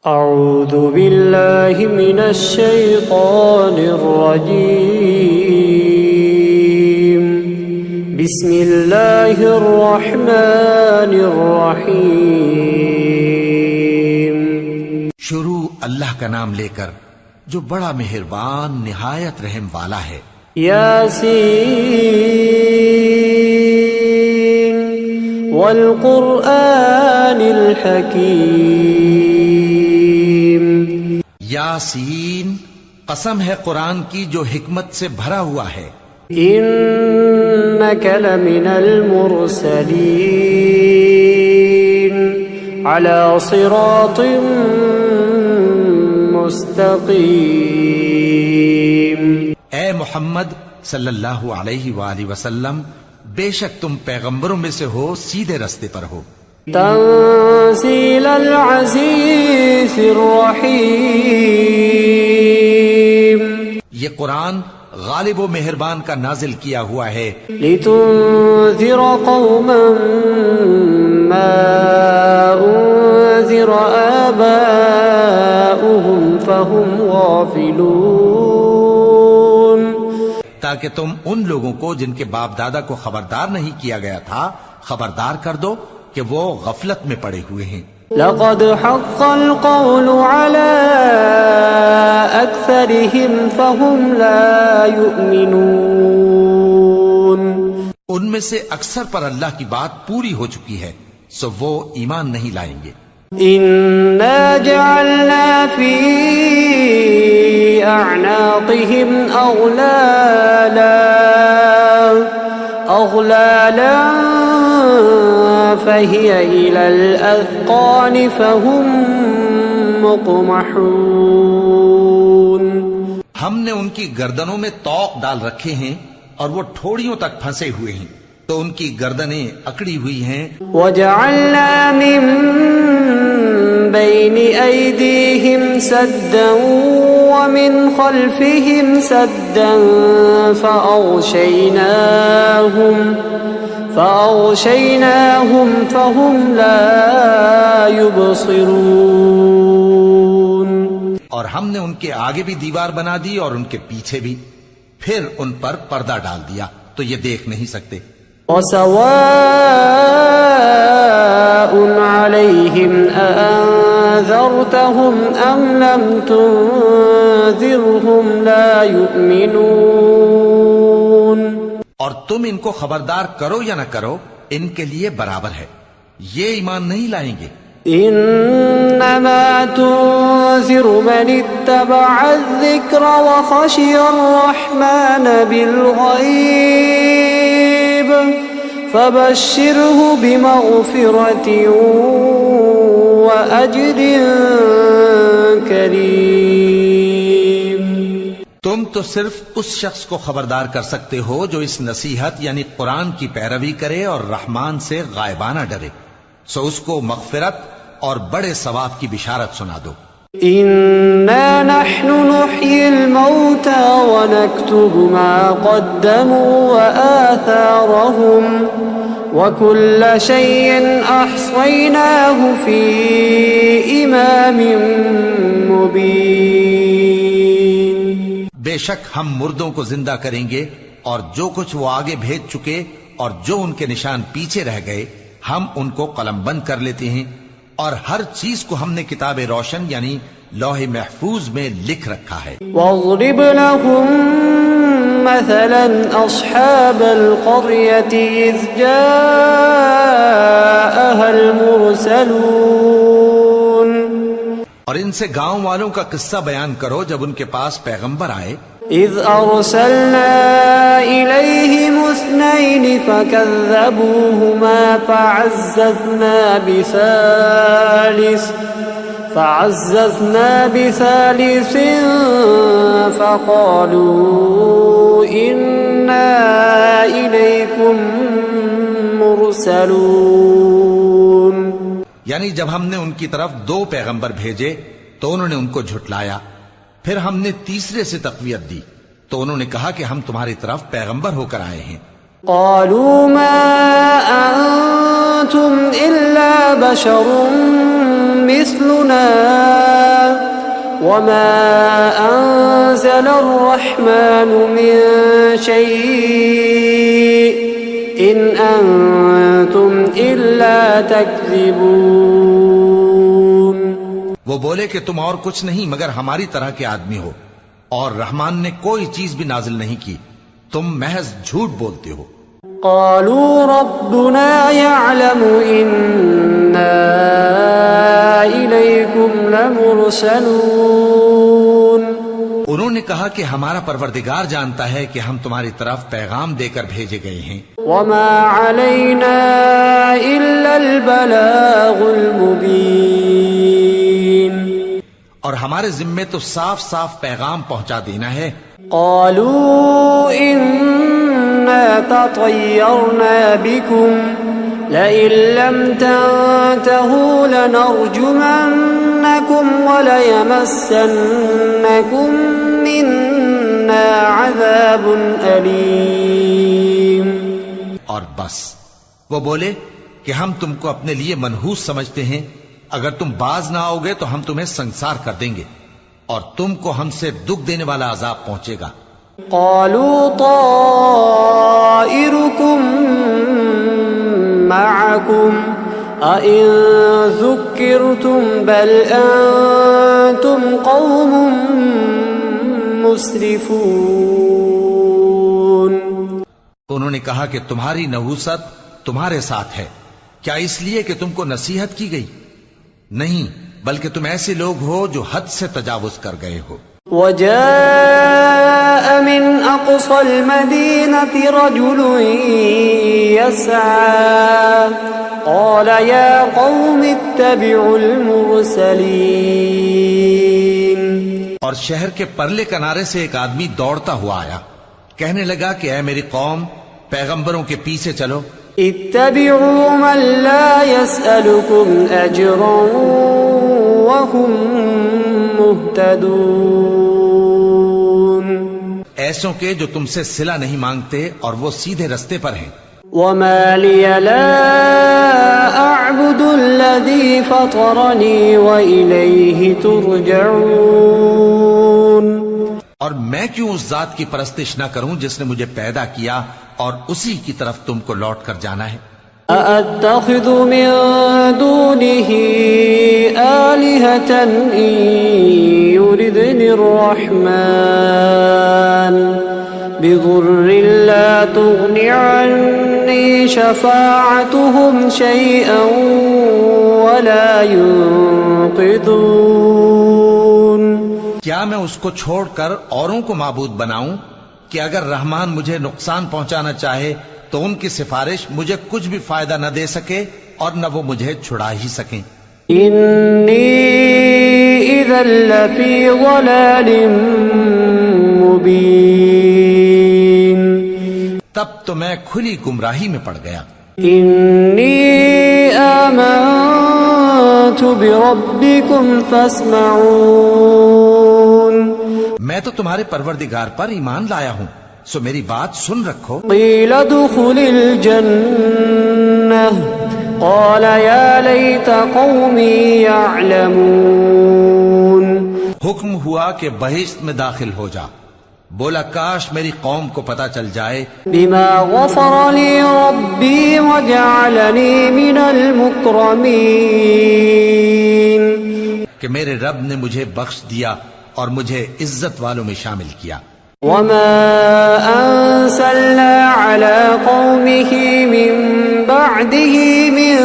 اعوذ باللہ من الشیطان الرجیم بسم اللہ الرحمن الرحیم۔ شروع اللہ کا نام لے کر جو بڑا مہربان نہایت رحم والا ہے۔ یاسین والقرآن الحکیم۔ یاسین، قسم ہے قرآن کی جو حکمت سے بھرا ہوا ہے۔ انک لمن المرسلین علی صراط مستقیم۔ اے محمد صلی اللہ علیہ وآلہ وسلم، بے شک تم پیغمبروں میں سے ہو، سیدھے رستے پر ہو۔ تنزیل العزیز الرحیم۔ یہ قرآن غالب و مہربان کا نازل کیا ہوا ہے۔ لتنذر قوما ما انذر آباؤهم فهم غافلون۔ تاکہ تم ان لوگوں کو جن کے باپ دادا کو خبردار نہیں کیا گیا تھا خبردار کر دو کہ وہ غفلت میں پڑے ہوئے ہیں۔ لقد حق القول على أكثرهم فهم لا يؤمنون۔ ان میں سے اکثر پر اللہ کی بات پوری ہو چکی ہے، سو وہ ایمان نہیں لائیں گے۔ إنا جعلنا في أعناقهم أغلالا فهي إلى الأذقان فهم مقمحون۔ ہم نے ان کی گردنوں میں طوق ڈال رکھے ہیں اور وہ ٹھوڑیوں تک پھنسے ہوئے ہیں، تو ان کی گردنیں اکڑی ہوئی ہیں۔ وجعلنا من بين أيديهم سدا ومن خلفهم سدا فأغشيناهم فهم لا يبصرون۔ اور ہم نے ان کے آگے بھی دیوار بنا دی اور ان کے پیچھے بھی، پھر ان پر پردہ ڈال دیا تو یہ دیکھ نہیں سکتے۔ وسواء عليهم أأنذرتهم أم لم تنذرهم لا يؤمنون۔ اور تم ان کو خبردار کرو یا نہ کرو، ان کے لیے برابر ہے، یہ ایمان نہیں لائیں گے۔ انما تنذر من اتبع الذکر وخشی الرحمن بالغیب فبشره بمغفرة وأجر کریم۔ تم تو صرف اس شخص کو خبردار کر سکتے ہو جو اس نصیحت یعنی قرآن کی پیروی کرے اور رحمان سے غائبانہ ڈرے، سو اس کو مغفرت اور بڑے ثواب کی بشارت سنا دو۔ انا نحن نحيي الموتى ونكتب ما قدموا وآثارهم وكل شيء احصيناه في امام مبين۔ بے شک ہم مردوں کو زندہ کریں گے اور جو کچھ وہ آگے بھیج چکے اور جو ان کے نشان پیچھے رہ گئے ہم ان کو قلم بند کر لیتے ہیں، اور ہر چیز کو ہم نے کتاب روشن یعنی لوح محفوظ میں لکھ رکھا ہے۔ واضرب لهم مثلا اصحاب القرية اذ جاءها المرسلون۔ اور ان سے گاؤں والوں کا قصہ بیان کرو جب ان کے پاس پیغمبر آئے۔ اذ ارسلنا الیہم اثنین فکذبوہما فعززنا بثالث فقالوا انا الیکم مرسلون۔ یعنی جب ہم نے ان کی طرف 2 پیغمبر بھیجے تو انہوں نے ان کو جھٹلایا، پھر ہم نے تیسرے سے تقویت دی تو انہوں نے کہا کہ ہم تمہاری طرف پیغمبر ہو کر آئے ہیں۔ قالوا ما انتم الا بشر مثلنا وما أنزل الرحمن من شيء إن أنتم إلا تكذبون. وہ بولے کہ تم اور کچھ نہیں مگر ہماری طرح کے آدمی ہو، اور رحمان نے کوئی چیز بھی نازل نہیں کی، تم محض جھوٹ بولتے ہو. قالوا ربنا يعلم إنا إليكم لمرسلون. انہوں نے کہا کہ ہمارا پروردگار جانتا ہے کہ ہم تمہاری طرف پیغام دے کر بھیجے گئے ہیں. وما علينا إلا البلاغ المبين. اور ہمارے ذمے تو صاف صاف پیغام پہنچا دینا ہے. قالوا إنا تطيرنا بكم لئن لم تنتهوا لنرجمنكم وليمسنكم منا عذاب أليم. اور بس وہ بولے کہ ہم تم کو اپنے لیے منحوس سمجھتے ہیں، اگر تم باز نہ آؤ گے تو ہم تمہیں سنسار کر دیں گے اور تم کو ہم سے دکھ دینے والا عذاب پہنچے گا. قالوا طائركم معكم أئن ذكرتم بل أنتم قوم مسرفون. انہوں نے کہا کہ تمہاری نحوست تمہارے ساتھ ہے، کیا اس لیے کہ تم کو نصیحت کی گئی؟ نہیں، بلکہ تم ایسے لوگ ہو جو حد سے تجاوز کر گئے ہو. وجاء من أقصى المدينة رجل يسعى قال يا قوم اتبعوا المرسلين. اور شہر کے پرلے کنارے سے ایک آدمی دوڑتا ہوا آیا، کہنے لگا کہ اے میری قوم، پیغمبروں کے پیچھے چلو. اتبعوا من لا يسألكم أجرا وهم مهتدون. ایسوں کے جو تم سے صلہ نہیں مانگتے اور وہ سیدھے رستے پر ہیں. وما لي لا أعبد الذي فطرني وإليه ترجعون. اور میں کیوں اس ذات کی پرستش نہ کروں جس نے مجھے پیدا کیا اور اسی کی طرف تم کو لوٹ کر جانا ہے. أأتخذ من دونه آلهة إن يردني الرحمن بضر لا تغن عني شفاعتهم شيئا ولا ينقذون. کیا میں اس کو چھوڑ کر اوروں کو معبود بناؤں کہ اگر رحمان مجھے نقصان پہنچانا چاہے تو ان کی سفارش مجھے کچھ بھی فائدہ نہ دے سکے اور نہ وہ مجھے چھڑا ہی سکیں. انی اذا لفی ضلال مبین. تب تو میں کھلی گمراہی میں پڑ گیا. انی آمنت بربکم فاسمعون. میں تو تمہارے پروردگار پر ایمان لایا ہوں، سو میری بات سن رکھو. قیل ادخل الجنہ قال یا لیت قومی یعلمون. حکم ہوا کہ بہشت میں داخل ہو جا، بولا کاش میری قوم کو پتا چل جائے بما غفر لی ربی وجعلنی من المکرمین. کہ میرے رب نے مجھے بخش دیا اور مجھے عزت والوں میں شامل کیا. وما أنزلنا على قومه من بعده من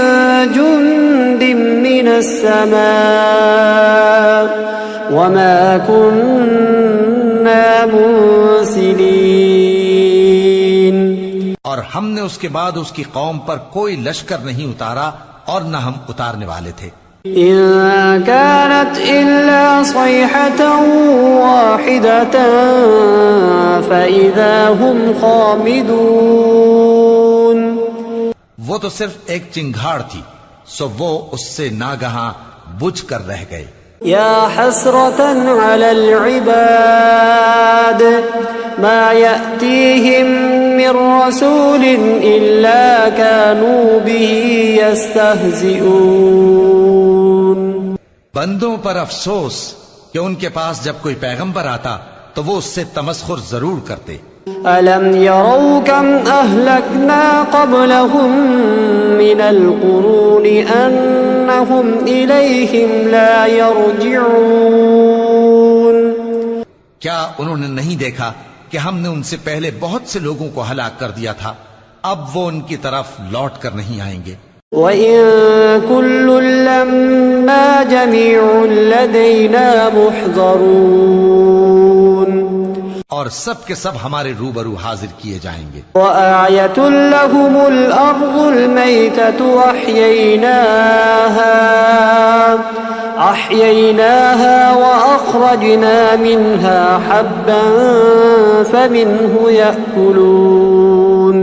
جند من السماء وما كنا منزلين. اور ہم نے اس کے بعد اس کی قوم پر کوئی لشکر نہیں اتارا اور نہ ہم اتارنے والے تھے. إن كانت إلا صيحة واحدة فإذا هم خامدون. وہ تو صرف ایک چنگھاڑ تھی، سو وہ اس سے ناگہاں بجھ کر رہ گئے. يا حسرة على العباد ما يأتيهم من رسول إلا كانوا به يستهزئون. بندوں پر افسوس کہ ان کے پاس جب کوئی پیغمبر آتا تو وہ اس سے تمسخر ضرور کرتے. أَلَمْ يَرَوْا كَمْ أَهْلَكْنَا قَبْلَهُمْ مِنَ الْقُرُونِ أَنَّهُمْ إِلَيْهِمْ لَا يَرْجِعُونَ. کیا انہوں نے نہیں دیکھا کہ ہم نے ان سے پہلے بہت سے لوگوں کو ہلاک کر دیا تھا، اب وہ ان کی طرف لوٹ کر نہیں آئیں گے. وَإِن كُلٌّ لَّمَّا جَمِيعٌ لَّدَيْنَا مُحْضَرُونَ. اور سب کے سب ہمارے روبرو حاضر کیے جائیں گے. وَآيَةٌ لَّهُمُ الْأَرْضُ الْمَيْتَةُ أَحْيَيْنَاهَا وَأَخْرَجْنَا مِنْهَا حَبًّا فَمِنْهُ يَأْكُلُونَ.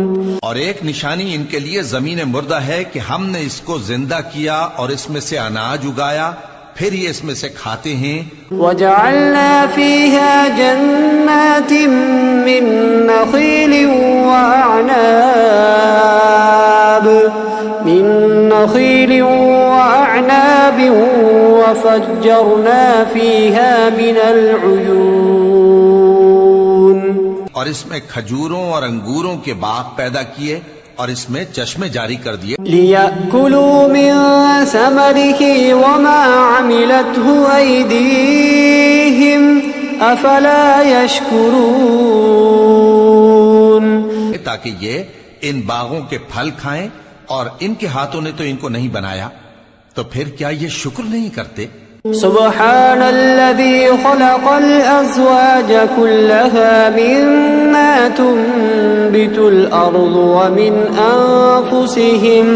اور ایک نشانی ان کے لیے زمین مردہ ہے کہ ہم نے اس کو زندہ کیا اور اس میں سے اناج اگایا، پھر یہ اس میں سے کھاتے ہیں. وَجَعَلْنَا فِيهَا جَنَّاتٍ مِّن نَّخِيلٍ وَأَعْنَابٍ وَفَجَّرْنَا فِيهَا مِنَ الْعُيُونِ. اور اس میں کھجوروں اور انگوروں کے باغ پیدا کیے اور اس میں چشمے جاری کر دیے. لِيَأْكُلُوا مِن ثَمَرِهِ وَمَا عَمِلَتْهُ أَيْدِيهِمْ أَفَلَا يَشْكُرُونَ. تاکہ یہ ان باغوں کے پھل کھائیں، اور ان کے ہاتھوں نے تو ان کو نہیں بنایا، تو پھر کیا یہ شکر نہیں کرتے؟ سبحان الذي خلق الأزواج كلها مما تنبت الأرض ومن أنفسهم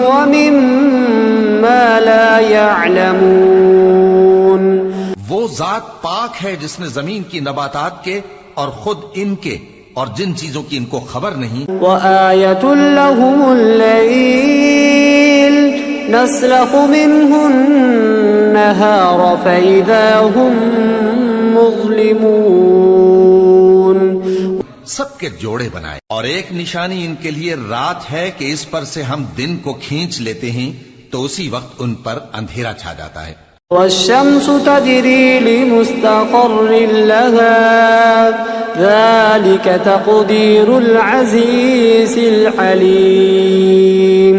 ومما لا يعلمون. وہ ذات پاک ہے جس نے زمین کی نباتات کے اور خود ان کے اور جن چیزوں کی ان کو خبر نہیں. وآية لهم الليل نسلخ منه النهار فإذا هم مظلمون. سب کے جوڑے بنائے، اور ایک نشانی ان کے لیے رات ہے کہ اس پر سے ہم دن کو کھینچ لیتے ہیں تو اسی وقت ان پر اندھیرا چھا جاتا ہے. والشمس تجري لمستقر لها ذلك تقدير العزيز العليم.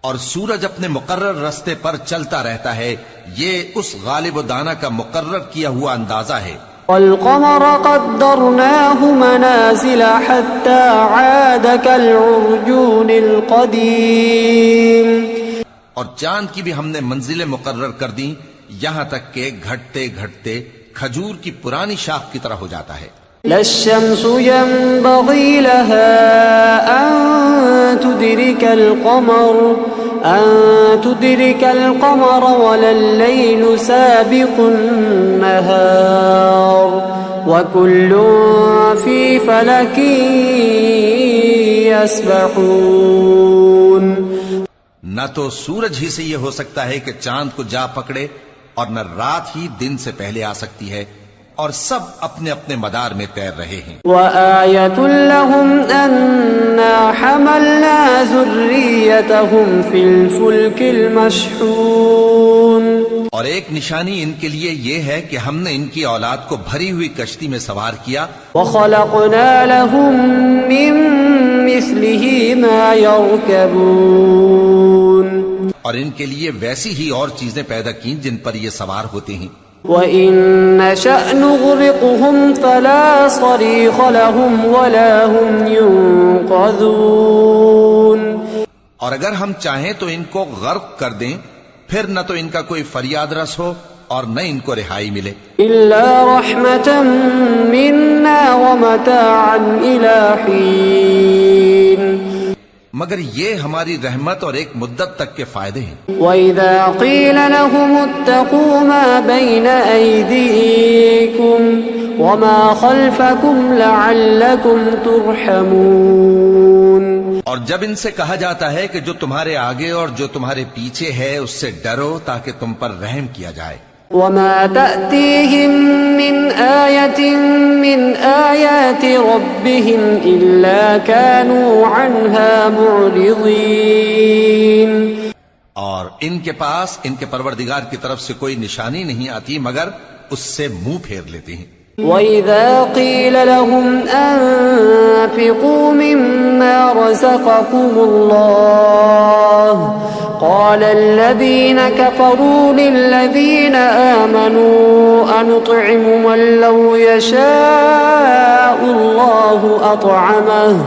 اور سورج اپنے مقرر رستے پر چلتا رہتا ہے، یہ اس غالب و دانا کا مقرر کیا ہوا اندازہ ہے. والقمر قدرناه منازل حتى عاد كالعرجون القديم. اور چاند کی بھی ہم نے منزلیں مقرر کر دیں یہاں تک کہ گھٹتے گھٹتے کھجور کی پرانی شاخ کی طرح ہو جاتا ہے. لا الشمس ينبغي لها أن تدرك القمر ولا الليل سابق النهار وكل في فلك يسبحون. نہ تو سورج ہی سے یہ ہو سکتا ہے کہ چاند کو جا پکڑے، اور نہ رات ہی دن سے پہلے آ سکتی ہے، اور سب اپنے اپنے مدار میں تیر رہے ہیں. وآية لهم أنا حملنا ذريتهم في الفلك المشحون. اور ایک نشانی ان کے لیے یہ ہے کہ ہم نے ان کی اولاد کو بھری ہوئی کشتی میں سوار کیا. وخلقنا لهم من مثله ما يركبون. اور ان کے لیے ویسی ہی اور چیزیں پیدا کی جن پر یہ سوار ہوتے ہیں. وَإِن نَّشَأْ نُغْرِقْهُمْ فَلَا صَرِيخَ لَهُمْ وَلَا هُمْ يُنقَذُونَ. اور اگر ہم چاہیں تو ان کو غرق کر دیں، پھر نہ تو ان کا کوئی فریاد رس ہو اور نہ ان کو رہائی ملے. إِلَّا رَحْمَةً مِنَّا وَمَتَاعًا إِلَى حِينٍ. مگر یہ ہماری رحمت اور ایک مدت تک کے فائدے ہیں. وَإِذَا قِيلَ لَهُمُ اتَّقُوا مَا بَيْنَ أَيْدِيكُمْ وَمَا خَلْفَكُمْ لَعَلَّكُمْ تُرْحَمُونَ. اور جب ان سے کہا جاتا ہے کہ جو تمہارے آگے اور جو تمہارے پیچھے ہے اس سے ڈرو تاکہ تم پر رحم کیا جائے. وَمَا تَأْتِيهِم مِّنْ آيَةٍ مِّنْ آيَاتِ رَبِّهِمْ إِلَّا كَانُوا عَنْهَا مُعْرِضِينَ. اور ان کے پاس ان کے پروردگار کی طرف سے کوئی نشانی نہیں آتی مگر اس سے منہ پھیر لیتے ہیں۔ وَإِذَا قِيلَ لَهُمْ أَنفِقُوا مِمَّا رَزَقَكُمُ اللَّهُ قَالَ الَّذِينَ كَفَرُوا لِلَّذِينَ آمَنُوا أَنُطْعِمُ مَن لَّوْ يَشَاءُ اللَّهُ أَطْعَمَهُ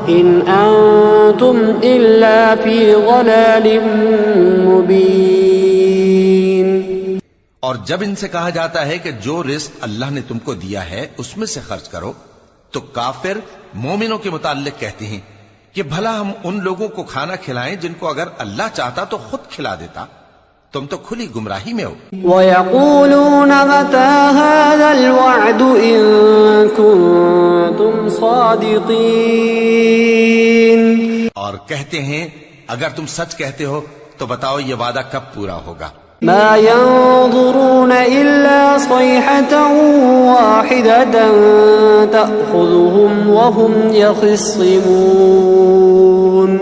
إِنْ أَنتُمْ إِلَّا فِي ضَلَالٍ مُّبِينٍ۔ اور جب ان سے کہا جاتا ہے کہ جو رزق اللہ نے تم کو دیا ہے اس میں سے خرچ کرو، تو کافر مومنوں کے متعلق کہتے ہیں کہ بھلا ہم ان لوگوں کو کھانا کھلائیں جن کو اگر اللہ چاہتا تو خود کھلا دیتا، تم تو کھلی گمراہی میں ہو۔ وَيَقُولُونَ مَتَى هَذَا الْوَعْدُ إِن كُنتُمْ صَادِقِينَ۔ اور کہتے ہیں اگر تم سچ کہتے ہو تو بتاؤ یہ وعدہ کب پورا ہوگا۔ ما ينظرون إلا صيحة واحدة تأخذهم وهم يخصمون۔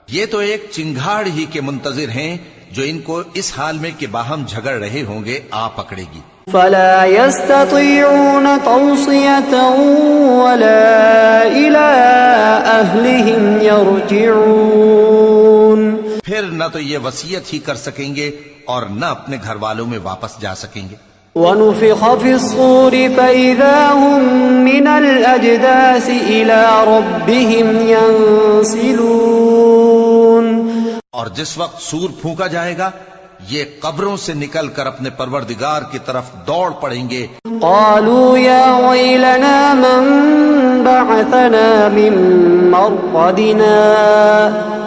یہ تو ایک چنگھاڑ ہی کے منتظر ہیں جو ان کو اس حال میں کہ باہم جھگڑ رہے ہوں گے آ پکڑے گی۔ فلا يستطيعون توصية ولا إلى أهلهم يرجعون۔ پھر نہ تو یہ وصیت ہی کر سکیں گے اور نہ اپنے گھر والوں میں واپس جا سکیں گے۔ وَنُفِخَ فِي الصُّورِ فَإِذَا هُم مِّنَ الْأَجْدَاثِ إِلَى رَبِّهِمْ يَنسِلُونَ۔ اور جس وقت سور پھونکا جائے گا یہ قبروں سے نکل کر اپنے پروردگار کی طرف دوڑ پڑیں گے۔ قالوا يا ويلنا من بعثنا من مرقدنا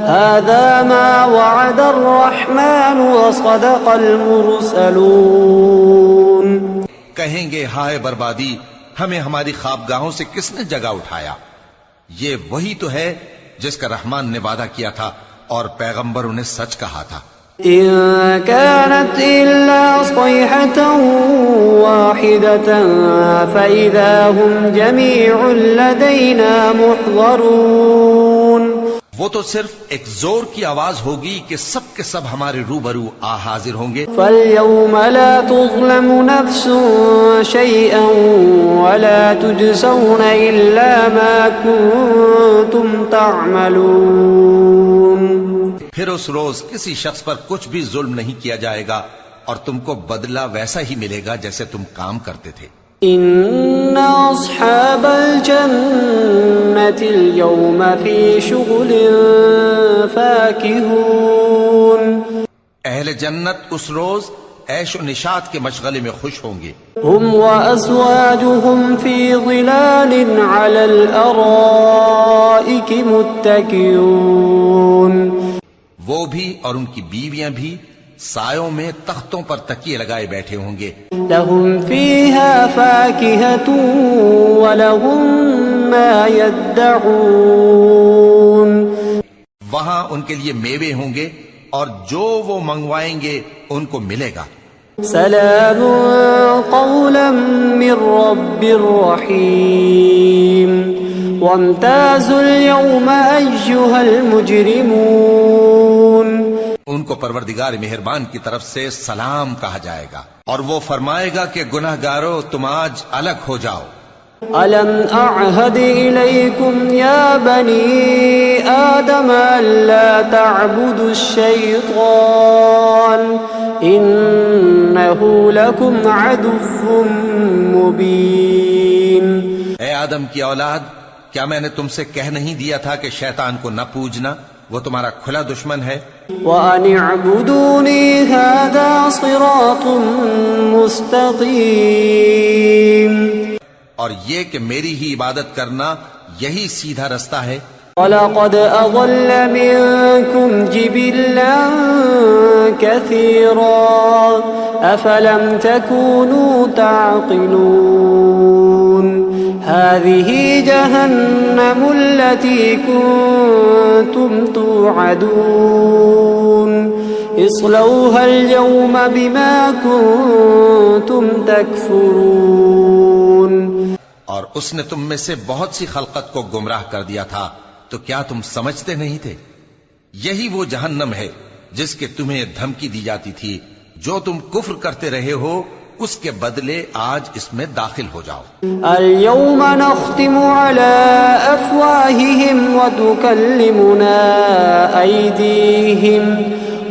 هذا ما وعد الرحمن وصدق المرسلون۔ کہیں گے ہائے بربادی، ہمیں ہماری خوابگاہوں سے کس نے جگہ اٹھایا؟ یہ وہی تو ہے جس کا رحمان نے وعدہ کیا تھا اور پیغمبروں نے سچ کہا تھا۔ إن كانت إلا صيحة واحدة فإذا هم جميع لدينا محضرون۔ وہ تو صرف ایک زور کی آواز ہوگی کہ سب کے سب ہمارے روبرو آ حاضر ہوں گے۔ فاليوم لا تظلم نفس شيئا ولا تجزون إلا ما كنتم تعملون۔ پھر اس روز کسی شخص پر کچھ بھی ظلم نہیں کیا جائے گا اور تم کو بدلہ ویسا ہی ملے گا جیسے تم کام کرتے تھے۔ إن أصحاب الجنة اليوم في شغل فاكهون۔ اہل جنت اس روز عیش و نشاط کے مشغلے میں خوش ہوں گے۔ هم وأزواجهم في ظلال على الأرائك متكئون۔ وہ بھی اور ان کی بیویاں بھی سایوں میں تختوں پر تکیے لگائے بیٹھے ہوں گے۔ لهم فيها فاكهة ولهم ما يدعون۔ وہاں ان کے لیے میوے ہوں گے اور جو وہ منگوائیں گے ان کو ملے گا۔ سلام قولا من رب رحيم وامتازوا اليوم أيها المجرمون۔ ان کو پروردگار مہربان کی طرف سے سلام کہا جائے گا اور وہ فرمائے گا کہ گناہ گارو تم آج الگ ہو جاؤ۔ ألم أعهد إليكم يا بني آدم ألا تعبدوا الشيطان إنه لكم عدو مبين۔ اے آدم کی اولاد، کیا میں نے تم سے کہہ نہیں دیا تھا کہ شیطان کو نہ پوجنا، وہ تمہارا کھلا دشمن ہے۔ وَأَنِ اعْبُدُونِي هَذَا صِرَاطٌ مُسْتَقِيمٌ۔ اور یہ کہ میری ہی عبادت کرنا یہی سیدھا رستہ ہے۔ وَلَقَدْ أَضَلَّ مِنكُمْ جِبِلًّا كَثِيرًا أَفَلَمْ تَكُونُوا تَعْقِلُونَ۔ هَذِهِ جَهَنَّمُ الَّتِي كُنتُمْ تُوعَدُونَ اصْلَوْهَا الْيَوْمَ بِمَا كُنتُمْ تَكْفُرُونَ۔ اور اس نے تم میں سے بہت سی خلقت کو گمراہ کر دیا تھا، تو کیا تم سمجھتے نہیں تھے؟ یہی وہ جہنم ہے جس کے تمہیں دھمکی دی جاتی تھی، جو تم کفر کرتے رہے ہو اس کے بدلے آج اس میں داخل ہو جاؤ۔ اليوم نختم على أفواههم وتكلمنا أيديهم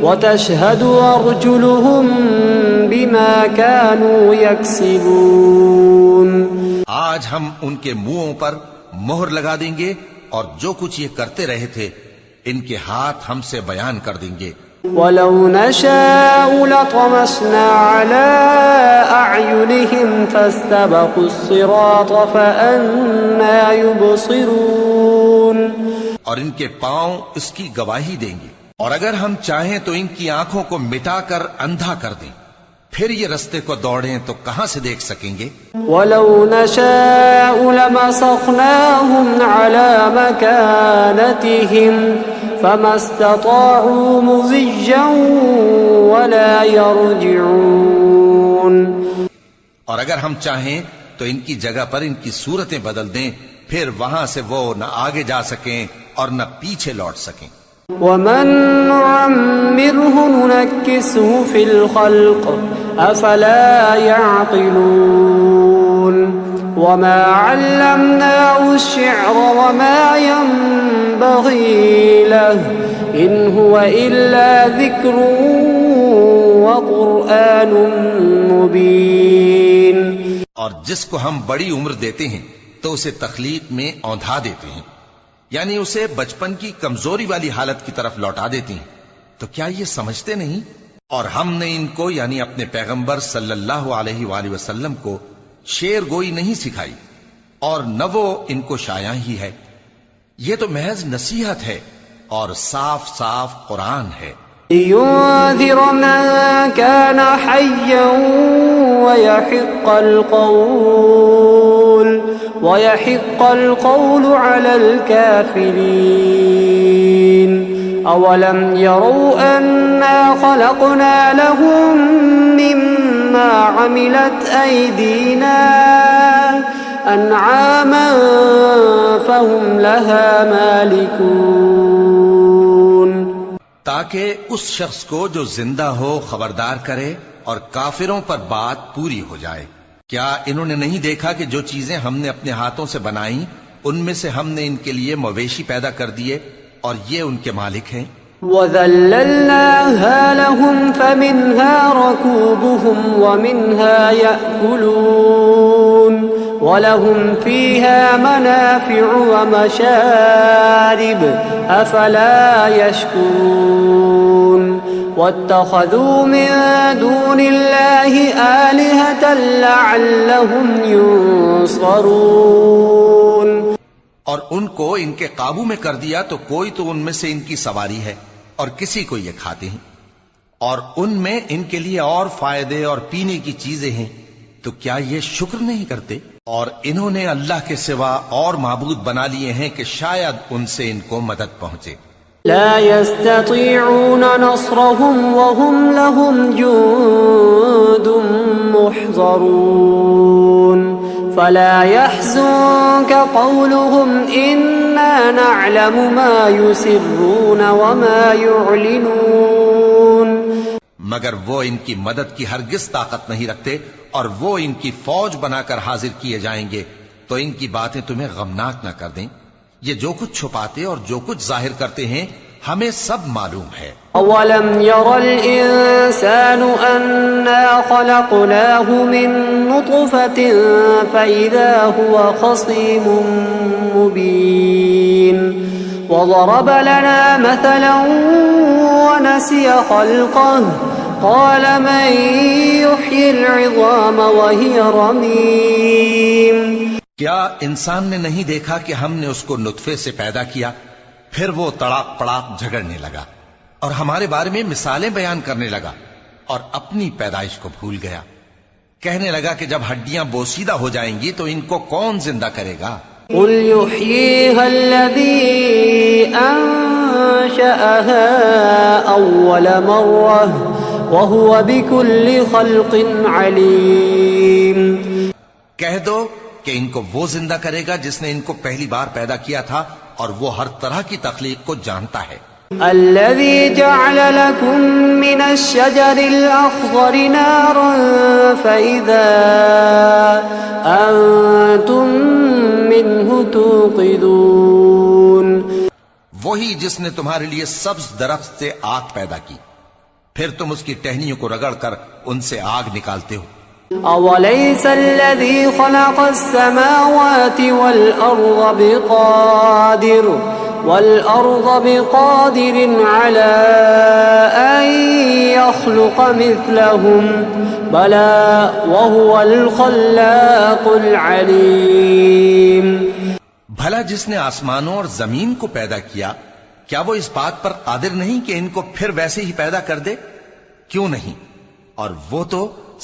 وتشهد أرجلهم بما كانوا يكسبون۔ آج ہم ان کے منہوں پر مہر لگا دیں گے اور جو کچھ یہ کرتے رہے تھے ان کے ہاتھ ہم سے بیان کر دیں گے۔ وَلَوْ نَشَاءُ لَطَمَسْنَا عَلَىٰ أَعْيُنِهِمْ فَاسْتَبَقُوا الصِّرَاطَ فَأَنَّىٰ يُبْصِرُونَ۔ اور ان کے پاؤں اس کی گواہی دیں گے، اور اگر ہم چاہیں تو ان کی آنکھوں کو مٹا کر اندھا کر دیں، پھر یہ رستے کو دوڑیں تو کہاں سے دیکھ سکیں گے؟ وَلَوْ نَشَاءُ لَمَسَخْنَاهُمْ عَلَىٰ مَكَانَتِهِمْ فَمَا اسْتَطَاعُوا مُضِيًّا وَلَا يَرْجِعُونَ۔ اور اگر ہم چاہیں تو ان کی جگہ پر ان کی صورتیں بدل دیں، پھر وہاں سے وہ نہ آگے جا سکیں اور نہ پیچھے لوٹ سکیں۔ وَمَن نُّعَمِّرْهُ نُنَكِّسْهُ فِي الْخَلْقِ أَفَلَا يَعْقِلُونَ وَمَا عَلَّمْنَاهُ الشِّعْرَ وَمَا يَنبَغِي لَهُ إِنْ هُوَ إِلَّا ذِكْرٌ وَقُرْآنٌ مُبِينٌ۔ اور جس کو ہم بڑی عمر دیتے ہیں تو اسے تخلیق میں اوندھا دیتے ہیں، یعنی اسے بچپن کی کمزوری والی حالت کی طرف لوٹا دیتی ہیں، تو کیا یہ سمجھتے نہیں؟ اور ہم نے ان کو یعنی اپنے پیغمبر صلی اللہ علیہ وآلہ وسلم کو شعر گوئی نہیں سکھائی، اور نہ وہ ان کو شایع ہی ہے، یہ تو محض نصیحت ہے اور صاف صاف قرآن ہے۔ لِيُنذِرَ مَن كَانَ حَيًّا وَيَحِقَّ الْقَوْلُ عَلَى الْكَافِرِينَ أَوَلَمْ يَرَوْا أَنَّا خَلَقْنَا لَهُم مِّمَّا عَمِلَتْ أَيْدِينَا أَنْعَامًا فَهُمْ لَهَا مَالِكُونَ۔ تاکہ اس شخص کو جو زندہ ہو خبردار کرے اور کافروں پر بات پوری ہو جائے۔ کیا انہوں نے نہیں دیکھا کہ جو چیزیں ہم نے اپنے ہاتھوں سے بنائیں ان میں سے ہم نے ان کے لیے مویشی پیدا کر دیے اور یہ ان کے مالک ہیں؟ وَذَلَّلْنَاهَا لَهُمْ فَمِنْهَا رَكُوبُهُمْ وَمِنْهَا يَأْكُلُونَ وَلَهُمْ فِيهَا مَنَافِعُ وَمَشَارِبُ أَفَلَا يَشْكُرُونَ وَاتَّخَذُوا مِن دُونِ اللَّهِ آلِهَةً لَعَلَّهُمْ يُنصَرُونَ۔ اور ان کو ان کے قابو میں کر دیا تو کوئی تو ان میں سے ان کی سواری ہے اور کسی کو یہ کھاتے ہیں، اور ان میں ان کے لیے اور فائدے اور پینے کی چیزیں ہیں، تو کیا یہ شکر نہیں کرتے؟ اور انہوں نے اللہ کے سوا اور معبود بنا لیے ہیں کہ شاید ان سے ان کو مدد پہنچے۔ لا يستطيعون نصرهم وهم لهم جند محضرون فلا يحزنك قولهم إنا نعلم ما يسرون وما يعلنون۔ مگر وہ ان کی مدد کی ہرگز طاقت نہیں رکھتے، اور وہ ان کی فوج بنا کر حاضر کیے جائیں گے تو ان کی باتیں تمہیں غمناک نہ کر دیں۔ یہ جو کچھ چھپاتے اور جو کچھ ظاہر کرتے ہیں ہمیں سب معلوم ہے۔ أَوَلَمْ يَرَ الْإِنسَانُ أَنَّا خَلَقْنَاهُ مِن نُّطْفَةٍ فَإِذَا هُوَ خَصِيمٌ مُّبِينٌ وَضَرَبَ لَنَا مَثَلًا وَنَسِيَ خَلْقَهُ قَالَ مَن يُحْيِي الْعِظَامَ وَهِيَ رَمِيمٌ۔ کیا انسان نے نہیں دیکھا کہ ہم نے اس کو نطفے سے پیدا کیا، پھر وہ تڑاک پڑاک جھگڑنے لگا اور ہمارے بارے میں مثالیں بیان کرنے لگا اور اپنی پیدائش کو بھول گیا، کہنے لگا کہ جب ہڈیاں بوسیدہ ہو جائیں گی تو ان کو کون زندہ کرے گا؟ قُلْ يُحْيِيهَا الَّذِي أَنشَأَهَا أَوَّلَ مَرَّةٍ وَهُوَ بِكُلِّ خَلْقٍ عَلِيمٌ۔ کہہ دو کہ ان کو وہ زندہ کرے گا جس نے ان کو پہلی بار پیدا کیا تھا، اور وہ ہر طرح کی تخلیق کو جانتا ہے۔ الذي جعل لكم من الشجر الأخضر نارا فإذا أنتم منه توقدون. وہی جس نے تمہارے لیے سبز درخت سے آگ پیدا کی، پھر تم اس کی ٹہنیوں کو رگڑ کر ان سے آگ نکالتے ہو. أوليس الذي خلق السماوات والأرض بقادر على أن يخلق مثلهم بلى وهو الخلاق العليم. بھلا جس نے آسمانوں اور زمین کو پیدا کیا، کیا وہ اس بات پر قادر نہیں کہ ان کو پھر ویسے ہی پیدا کر دے؟ کیوں نہیں، اور وہ تو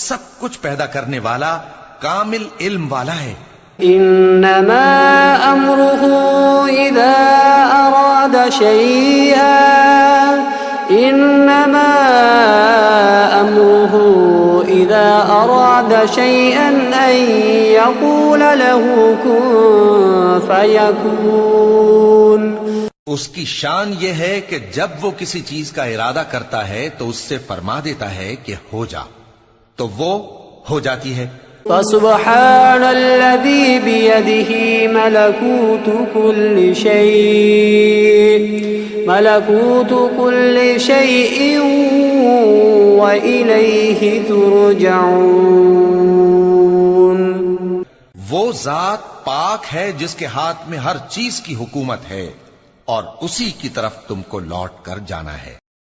سب کچھ پیدا کرنے والا کامل علم والا ہے. انما امره اذا اراد شيئا ان يقول له كن فيكون. اس کی شان یہ ہے کہ جب وہ کسی چیز کا ارادہ کرتا ہے تو اس سے فرما دیتا ہے کہ ہو جا، تو وہ ہو جاتی ہے. فسبحان الذي بيده ملكوت كل شيء وإليه ترجعون. وہ ذات پاک ہے جس کے ہاتھ میں ہر چیز کی حکومت ہے، اور اسی کی طرف تم کو لوٹ کر جانا ہے.